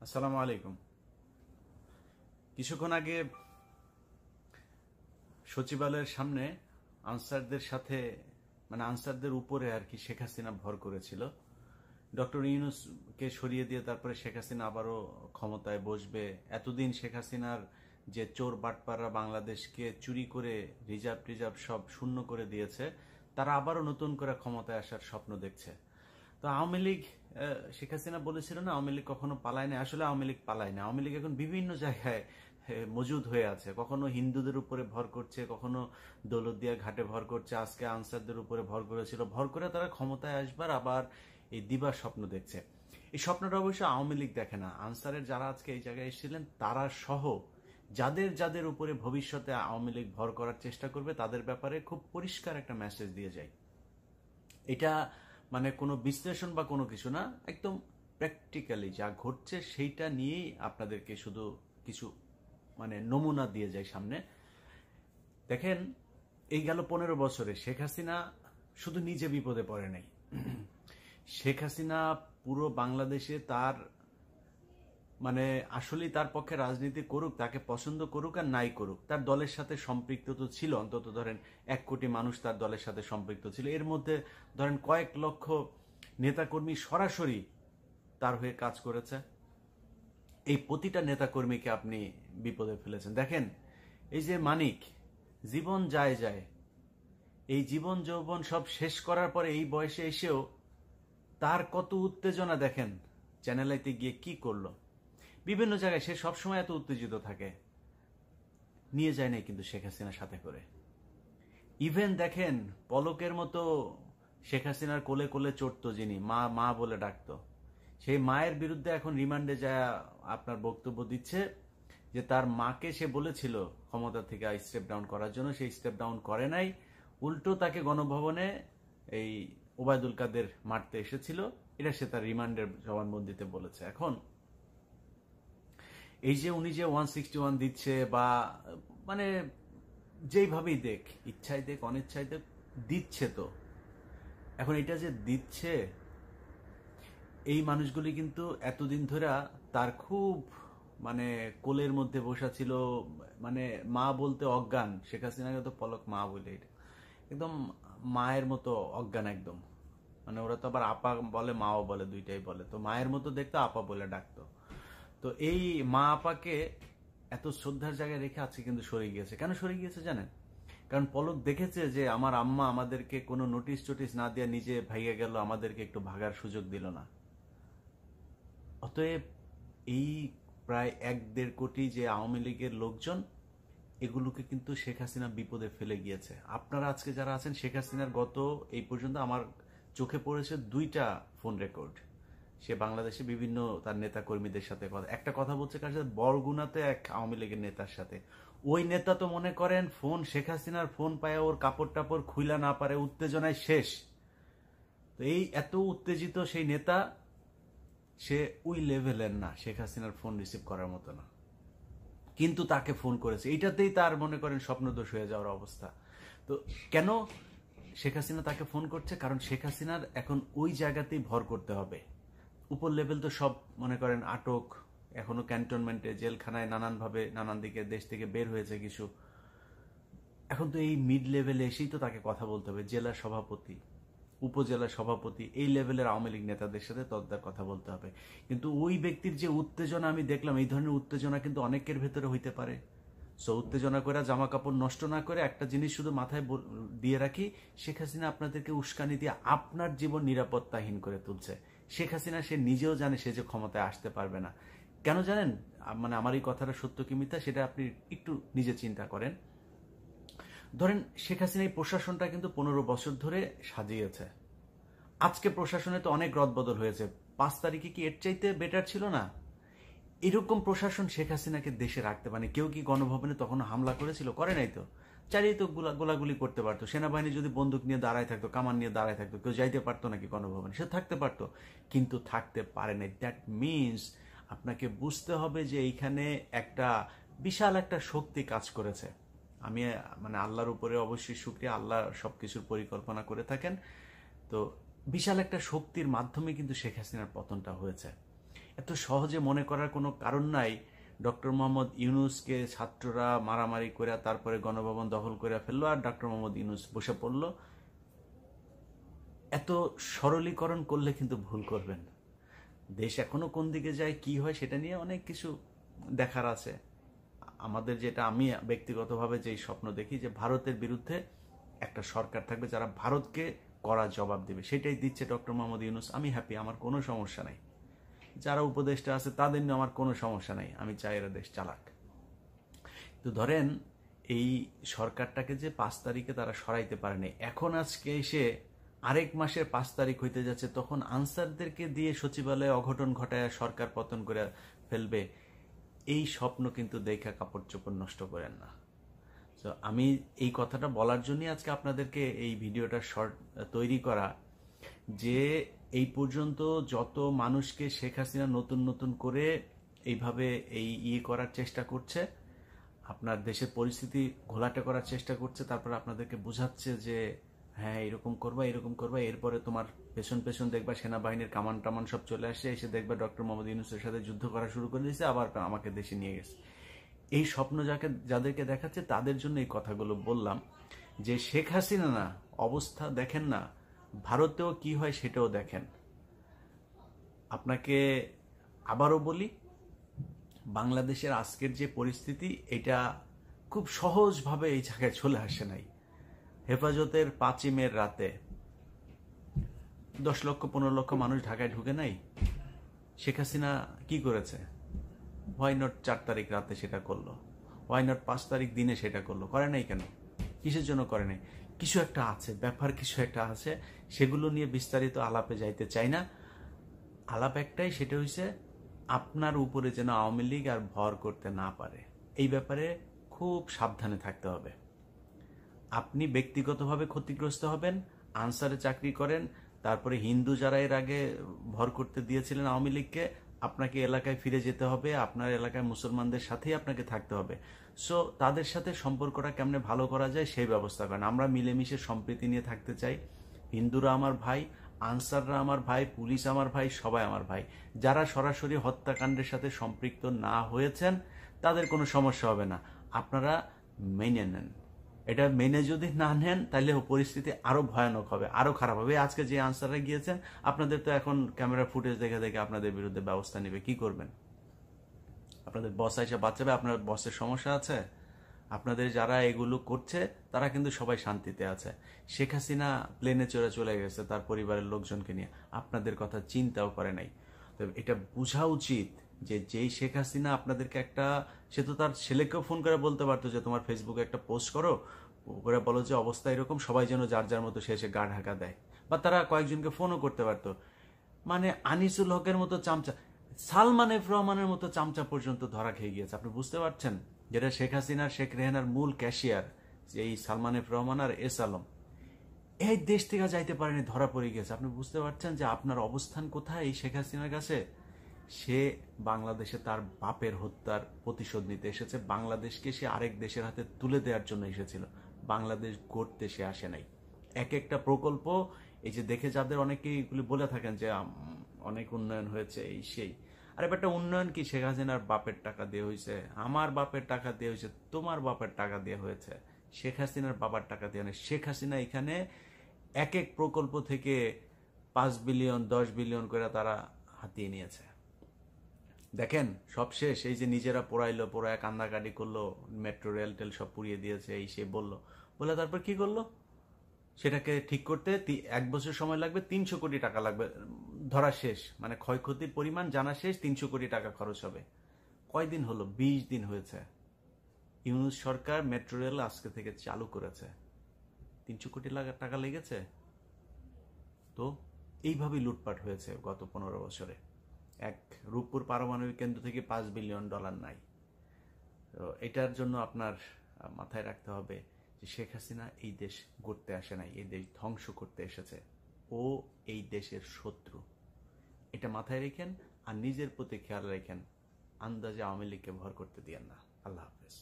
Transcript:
আসসালামু আলাইকুম। কিছুক্ষণ আগে সচিবালয়ের সামনে আনসারদের সাথে আনসারদের উপরে আর কি শেখ হাসিনা ভর করেছিল। ডক্টর ইউনূসকে সরিয়ে দিয়ে তারপরে শেখ হাসিনা আবারও ক্ষমতায় বসবে। এতদিন শেখ হাসিনার যে চোর বাটপাররা বাংলাদেশকে চুরি করে রিজার্ভ সব শূন্য করে দিয়েছে, তারা আবারও নতুন করে ক্ষমতায় আসার স্বপ্ন দেখছে। তো আওয়ামী লীগ, শেখ হাসিনা বলেছিল না আওয়ামী লীগ কখনো পালায় না। আসলে আওয়ামী লীগ পালায় না। আওয়ামী লীগ এখন বিভিন্ন জায়গায় মজুদ হয়ে আছে। কখনো হিন্দুদের উপরে ভর করছে, কখনো দৌলতদিয়া ঘাটে ভর করছে, আজকে আনসারদের উপরে ভর করেছিল। ভর করে তারা ক্ষমতায় আসবার আবার এই দিবার স্বপ্ন দেখছে। এই স্বপ্নটা অবশ্য আওয়ামী লীগ দেখে না। আনসারের যারা আজকে এই জায়গায় এসেছিলেন তারা সহ যাদের যাদের উপরে ভবিষ্যতে আওয়ামী লীগ ভর করার চেষ্টা করবে তাদের ব্যাপারে খুব পরিষ্কার একটা মেসেজ দিয়ে যায়। এটা কোনো বিশ্লেষণ বা কোনো কিছু না, একদম প্র্যাকটিক্যালি যা ঘটছে সেইটা নিয়েই আপনাদেরকে শুধু কিছু নমুনা দিয়ে যায় সামনে। দেখেন, এই গেল 15 বছরে শেখ হাসিনা শুধু নিজে বিপদে পড়ে নাই। শেখ হাসিনা পুরো বাংলাদেশে তার আসলেই তার পক্ষে রাজনীতি করুক, তাকে পছন্দ করুক আর নাই করুক, তার দলের সাথে সম্পৃক্ত তো ছিল। অন্তত ধরেন 1 কোটি মানুষ তার দলের সাথে সম্পৃক্ত ছিল। এর মধ্যে ধরেন কয়েক লক্ষ নেতাকর্মী সরাসরি তার হয়ে কাজ করেছে। এই প্রতিটা নেতাকর্মীকে আপনি বিপদে ফেলেছেন। দেখেন, এই যে মানিক জীবন যায় যায়, এই জীবন যৌবন সব শেষ করার পরে এই বয়সে এসেও তার কত উত্তেজনা দেখেন। চ্যানেল আইতে গিয়ে কি করলো, বিভিন্ন জায়গায় সে সবসময় এত উত্তেজিত থাকে। নিয়ে যায় নাই কিন্তু শেখ হাসিনার সাথে করে। ইভেন দেখেন, পলকের মতো শেখ হাসিনার কোলে কোলে চড়তো যিনি, মা মা বলে ডাকতো, সেই মায়ের বিরুদ্ধে এখন রিমান্ডে যায় আপনার বক্তব্য দিচ্ছে যে তার মাকে সে বলেছিল ক্ষমতা থেকে স্টেপ ডাউন করার জন্য, সেই স্টেপ ডাউন করে নাই। উল্টো তাকে গণভবনে এই ওবায়দুল কাদের মারতে এসেছিল, এটা সে তার রিমান্ডের জবানবন্দিতে বলেছে। এখন এই যে উনি যে 161 দিচ্ছে বা যেইভাবেই দেখ, ইচ্ছাই দেখ অনিচ্ছাই দেখ, দিচ্ছে তো। এখন এটা যে দিচ্ছে, এই মানুষগুলি কিন্তু এতদিন ধরে তার খুব কোলের মধ্যে বসা ছিল। মা বলতে অজ্ঞান। শেখ হাসিনাকে তো পলক মা বলে, এটা একদম মায়ের মতো অজ্ঞান একদম। ওরা তো আবার আপা বলে মাও বলে, দুইটাই বলে। তো মায়ের মতো দেখতো, আপা বলে ডাকতো। তো এই মা আপাকে এত শ্রদ্ধার জায়গায় রেখে আছে কিন্তু সরে গিয়েছে। কেন সরে গিয়েছে জানেন? কারণ পলক দেখেছে যে আমার আম্মা আমাদেরকে কোনো নোটিশ টোটিস না দিয়ে নিজে ভাইয়া গেল, আমাদেরকে একটু ভাগার সুযোগ দিল না। অতএব এই প্রায় 1-1.5 কোটি যে আওয়ামী লীগের লোকজন, এগুলোকে কিন্তু শেখ হাসিনা বিপদে ফেলে গিয়েছে। আপনারা আজকে যারা আছেন, শেখ হাসিনার গত এই পর্যন্ত আমার চোখে পড়েছে 2টা ফোন রেকর্ড। সে বাংলাদেশে বিভিন্ন তার নেতা কর্মীদের সাথে একটা কথা বলছে, কার সাথে? বরগুনাতে এক আওয়ামী লীগের নেতার সাথে। ওই নেতা তো মনে করেন ফোন, শেখ হাসিনার ফোন পায় ওর কাপড় টাপড় খুইলা না পারে, উত্তেজনায় শেষ। তো এই এত উত্তেজিত সেই নেতা, সে ওই লেভেলের না, শেখ হাসিনার ফোন রিসিভ করার মতো না, কিন্তু তাকে ফোন করেছে। এইটাতেই তার মনে করেন স্বপ্নদোষ হয়ে যাওয়ার অবস্থা। তো কেন শেখ হাসিনা তাকে ফোন করছে? কারণ শেখ হাসিনার এখন ওই জায়গাতেই ভর করতে হবে। উপর লেভেল তো সব মনে করেন আটক, এখনো ক্যান্টনমেন্টে, জেলখানায়, নানানভাবে নানান দিকে দেশ থেকে বের হয়েছে কিছু। এখন তো এই মিড লেভেলে এসেই তো তাকে কথা বলতে হবে। জেলা সভাপতি, উপজেলা সভাপতি, এই লেভেলের আওয়ামী লীগ নেতাদের সাথে তদ্দার কথা বলতে হবে। কিন্তু ওই ব্যক্তির যে উত্তেজনা আমি দেখলাম, এই ধরনের উত্তেজনা কিন্তু অনেকের ভেতরে হইতে পারে। সো উত্তেজনা করে জামা কাপড় নষ্ট না করে একটা জিনিস শুধু মাথায় দিয়ে রাখি, শেখ হাসিনা আপনাদেরকে উস্কানি দিয়ে আপনার জীবন নিরাপত্তাহীন করে তুলছে। শেখ হাসিনা সে নিজেও জানে সে যে ক্ষমতায় আসতে পারবে না। কেন জানেন? আমার এই কথাটা সত্য কি মিথ্যা সেটা আপনি একটু নিজে চিন্তা করেন। ধরেন শেখ হাসিনা এই প্রশাসনটা কিন্তু 15 বছর ধরে সাজিয়েছে। আজকে প্রশাসনে তো অনেক রদবদল হয়েছে। 5 তারিখে কি এর চাইতে বেটার ছিল না? এরকম প্রশাসন শেখ হাসিনাকে দেশে রাখতে কেউ কি গণভবনে তখন হামলা করেছিল? করে নাই তো। চারিয়ে তো গোলাগুলি করতে পারতো। সেনাবাহিনী যদি বন্দুক নিয়ে দাঁড়ায় থাকতো, কামান নিয়ে দাঁড়ায় থাকতো, কেউ যাইতে পারতো নাকি গণভবনে? সে থাকতে পারতো, কিন্তু থাকতে পারে নাই। দ্যাট মিনস আপনাকে বুঝতে হবে যে এইখানে একটা বিশাল একটা শক্তি কাজ করেছে। আমি আল্লাহর উপরে অবশ্যই শুকরিয়া, আল্লাহ সবকিছুর পরিকল্পনা করে থাকেন। তো বিশাল একটা শক্তির মাধ্যমে কিন্তু শেখ হাসিনার পতনটা হয়েছে। এত সহজে মনে করার কোনো কারণ নাই ডক্টর মোহাম্মদ ইউনূসকে ছাত্ররা মারামারি করে তারপরে গণভবন দখল করে ফেললো আর ডক্টর মোহাম্মদ ইউনূস বসে পড়লো। এত সরলীকরণ করলে কিন্তু ভুল করবেন। দেশ এখনো কোন দিকে যায়, কি হয়, সেটা নিয়ে অনেক কিছু দেখার আছে। আমাদের যেটা আমি ব্যক্তিগতভাবে যেই স্বপ্ন দেখি যে ভারতের বিরুদ্ধে একটা সরকার থাকবে যারা ভারতকে কড়া জবাব দেবে, সেটাই দিচ্ছে ডক্টর মোহাম্মদ ইউনূস। আমি হ্যাপি, আমার কোনো সমস্যা নাই। যারা উপদেষ্টা আছে তাদের নিয়ে আমার কোনো সমস্যা নাই, আমি চাই এরা দেশ চালাক। তো ধরেন এই সরকারটাকে যে 5 তারিখে তারা সরাইতে পারেনি, এখন আজকে এসে আরেক মাসের 5 তারিখ হইতে যাচ্ছে, তখন আনসারদেরকে দিয়ে সচিবালয়ে অঘটন ঘটায় সরকার পতন করে ফেলবে, এই স্বপ্ন কিন্তু দেখা কাপড় চোপড় নষ্ট করেন না। তো আমি এই কথাটা বলার জন্যই আজকে আপনাদেরকে এই ভিডিওটা শর্ট তৈরি করা, যে এই পর্যন্ত যত মানুষকে শেখ হাসিনা নতুন নতুন করে এইভাবে করার চেষ্টা করছে, আপনার দেশের পরিস্থিতি ঘোলাটে করার চেষ্টা করছে, তারপর আপনাদেরকে বোঝাচ্ছে যে হ্যাঁ এরকম করবা এরকম করবা, এরপরে তোমার পেছন পেছন দেখবা সেনাবাহিনীর কামান টামান সব চলে আসছে, এসে দেখবা ডক্টর মোহাম্মদ ইউনূসের সাথে যুদ্ধ করা শুরু করে দিয়েছে, আবার আমাকে দেশে নিয়ে গেছে। এই স্বপ্ন যাদেরকে দেখাচ্ছে তাদের জন্য এই কথাগুলো বললাম, যে শেখ হাসিনা না অবস্থা দেখেন না, ভারতেও কি হয় সেটাও দেখেন। আপনাকে আবারও বলি, বাংলাদেশের আজকের যে পরিস্থিতি, এটা খুব সহজভাবে এই জায়গায় চলে আসে নাই। হেফাজতের 5ই মের রাতে 10 লক্ষ 15 লক্ষ মানুষ ঢাকায় ঢুকে নাই। শেখ হাসিনা কি করেছে? হোয়াই নট 4 তারিখ রাতে সেটা করলো, হোয়াই নট 5 তারিখ দিনে সেটা করলো? করে নাই কেন? কিসের জন্য করে নাই? কিছু একটা আছে, ব্যাপার কিছু একটা আছে, সেগুলো নিয়ে বিস্তারিত আলাপে যাইতে চাই না। আলাপ একটাই, সেটা হচ্ছে আপনার উপরে যেন আওয়ামী লীগ আর ভর করতে না পারে, এই ব্যাপারে খুব সাবধানে থাকতে হবে। আপনি ব্যক্তিগতভাবে ক্ষতিগ্রস্ত হবেন, আনসারে চাকরি করেন, তারপরে হিন্দু যারা এর আগে ভর করতে দিয়েছিলেন আওয়ামী লীগকে, আপনাকে এলাকায় ফিরে যেতে হবে, আপনার এলাকায় মুসলমানদের সাথেই আপনাকে থাকতে হবে। সো তাদের সাথে সম্পর্কটা কেমনে ভালো করা যায় সেই ব্যবস্থা করেন। আমরা মিলেমিশে সম্প্রীতি নিয়ে থাকতে চাই। হিন্দুরা আমার ভাই, আনসাররা আমার ভাই, পুলিশ আমার ভাই, সবাই আমার ভাই। যারা সরাসরি হত্যাকাণ্ডের সাথে সম্পৃক্ত না হয়েছেন তাদের কোনো সমস্যা হবে না, আপনারা মেনে নেন। এটা মেনে যদি না নেন তাহলে পরিস্থিতি আরো ভয়ানক হবে, আরো খারাপ হবে। আজকে যে আনসাররা গিয়েছেন, আপনাদের তো এখন ক্যামেরা ফুটেজ দেখে দেখে আপনাদের বিরুদ্ধে ব্যবস্থা নেবে, কি করবেন? আপনাদের বস এসে বাঁচাবে? আপনার বসের সমস্যা আছে? আপনাদের যারা এগুলো করছে তারা কিন্তু সবাই শান্তিতে আছে। শেখ হাসিনা প্লেনে চড়ে চলে গেছে তার পরিবারের লোকজনকে নিয়ে, আপনাদের কথা চিন্তাও করে নাই। তো এটা বোঝা উচিত যে যেই শেখ হাসিনা আপনাদেরকে একটা, সে তো তার ছেলেকেও ফোন করে বলতে পারতো যে তোমার ফেসবুকে একটা পোস্ট করো, করে বলো যে অবস্থা এরকম, সবাই যেন যার যার মতো সে এসে গা ঢাকা দেয়, বা তারা কয়েকজনকে ফোনও করতে পারতো। মানে আনিসুল হকের মতো চামচা, সালমান এফ রহমানের মতো চামচা পর্যন্ত ধরা খেয়ে গিয়েছে। আপনি বুঝতে পারছেন? যেটা শেখ হাসিনার, শেখ রেহানার মূল ক্যাশিয়ার এই সালমান এফ রহমান আর এস আলম, এই দেশ থেকে যাইতে পারেনি, ধরা পড়ে গেছে। আপনি বুঝতে পারছেন যে আপনার অবস্থান কোথায় এই শেখ হাসিনার কাছে? সে বাংলাদেশে তার বাপের হত্যার প্রতিশোধ নিতে এসেছে, বাংলাদেশকে সে আরেক দেশের হাতে তুলে দেওয়ার জন্য এসেছিল, বাংলাদেশ গড়তে সে আসে নাই। এক একটা প্রকল্প, এই যে দেখে যাদের অনেকেই এগুলি বলে থাকেন যে অনেক উন্নয়ন হয়েছে এই সেই, আর একটা উন্নয়ন কি শেখ হাসিনার বাপের টাকা দিয়ে হয়েছে, আমার বাপের টাকা দিয়ে হয়েছে, তোমার বাপের টাকা দিয়ে হয়েছে, শেখ হাসিনার বাবার টাকা দিয়ে নেই। শেখ হাসিনা এখানে এক এক প্রকল্প থেকে 5 বিলিয়ন 10 বিলিয়ন করে তারা হাতিয়ে নিয়েছে। দেখেন সব শেষ, এই যে নিজেরা পোড়াইলো, পোড়ায় কান্দাকাটি করলো, মেট্রো রেল টেল সব পুড়িয়ে দিয়েছে, এই সে বললো, বলে তারপর কি করলো? সেটাকে ঠিক করতে 1 বছর সময় লাগবে, 300 কোটি টাকা লাগবে, ধরা শেষ। মানে ক্ষয়ক্ষতির পরিমাণ জানা শেষ, 300 কোটি টাকা খরচ হবে। কয়দিন হলো? 20 দিন হয়েছে। ইউনূস সরকার মেট্রো রেল আজকে থেকে চালু করেছে, 300 কোটি টাকা লেগেছে। তো এইভাবেই লুটপাট হয়েছে গত 15 বছরে। এক রূপপুর পারমাণবিক কেন্দ্র থেকে $5 বিলিয়ন নাই। তো এটার জন্য আপনার মাথায় রাখতে হবে যে শেখ হাসিনা এই দেশ গড়তে আসে নাই, এই দেশ ধ্বংস করতে এসেছে। ও এই দেশের শত্রু, এটা মাথায় রেখেন। আর নিজের প্রতি খেয়াল রাখেন, আন্দাজে আওয়ামী লীগকে ভর করতে দিয়েন না। আল্লাহ হাফেজ।